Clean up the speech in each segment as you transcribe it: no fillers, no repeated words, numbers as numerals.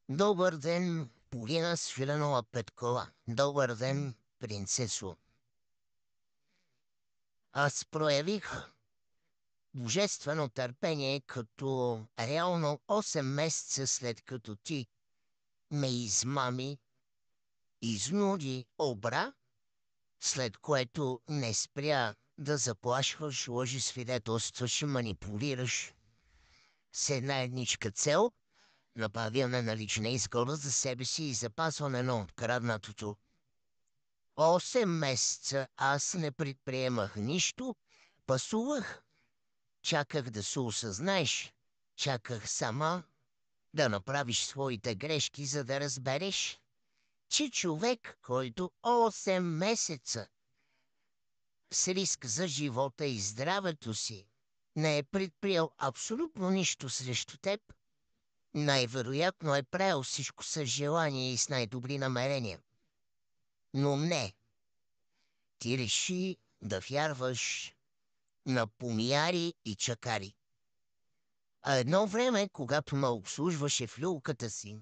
Добър ден, Полина Свиленова Петкова. Добър ден, принцесо. Аз проявих божествено търпение, като реално 8 месеца след като ти ме измами, изнуди, обра, след което не спря да заплашваш, лъжи свидетелстваш и манипулираш с една едничка цел – набавяне на лична изгода за себе си и запазване на откраднатото. 8 месеца аз не предприемах нищо, пасувах, чаках да се осъзнаеш, чаках сама да направиш своите грешки, за да разбереш, че човек, който 8 месеца с риск за живота и здравето си не е предприел абсолютно нищо срещу теб, най-вероятно е правил всичко с желание и с най-добри намерения. Но не, ти реши да вярваш на помияри и чакари. А едно време, когато ме обслужваше в люлката си,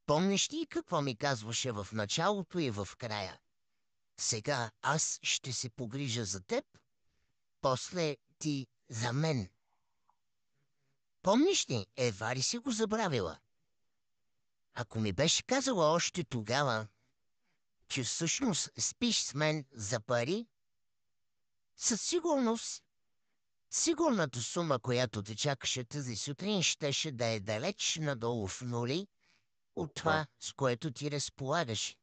помниш ли какво ми казваше в началото и в края? Сега аз ще се погрижа за теб, после ти за мен. Помниш ли, едва ли си го забравила? Ако ми беше казала още тогава, че всъщност спиш с мен за пари, със сигурност сигурната сума, която те чакаше тази сутрин, щеше да е далеч надолу в нули от това, с което ти разполагаш.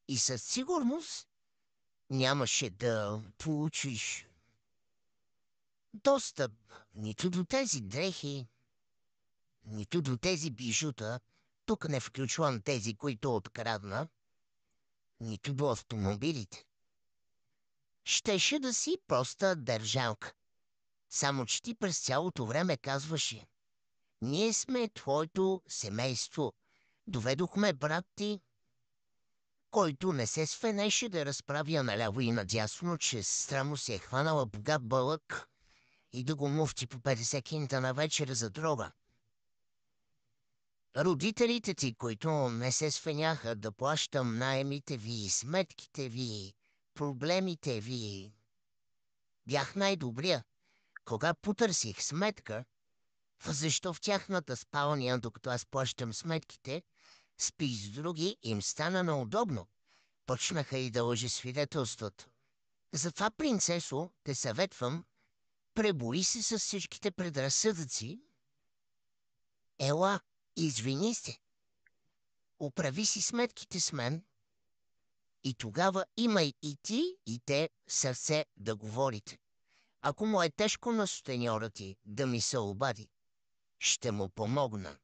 И със сигурност нямаше да получиш достъп нито до тези дрехи, нито до тези бижута, тук не включвам тези, които открадна, нито до автомобилите. Щеше да си проста държалка. Само че ти през цялото време казваше: ние сме твоето семейство. Доведохме брат ти, който не се свенеше да разправя наляво и надясно, че сестра му се е хванала богат бълък и да го мувчи по 50 кинта на вечер за дрога. Родителите ти, които не се свеняха да плащам наемите ви, сметките ви, проблемите ви. Бях най-добрия. Кога потърсих сметка, защо в тяхната спалня, докато аз плащам сметките, спи с други, им стана неудобно. Почнаха и да лъжесвидетелстват. Затова, принцесо, те съветвам, пребори се с всичките предразсъдъци. Ела, извини се, оправи си сметките с мен и тогава имай и ти, и те сърце да говорите. Ако му е тежко на сутеньора ти да ми се обади, ще му помогна.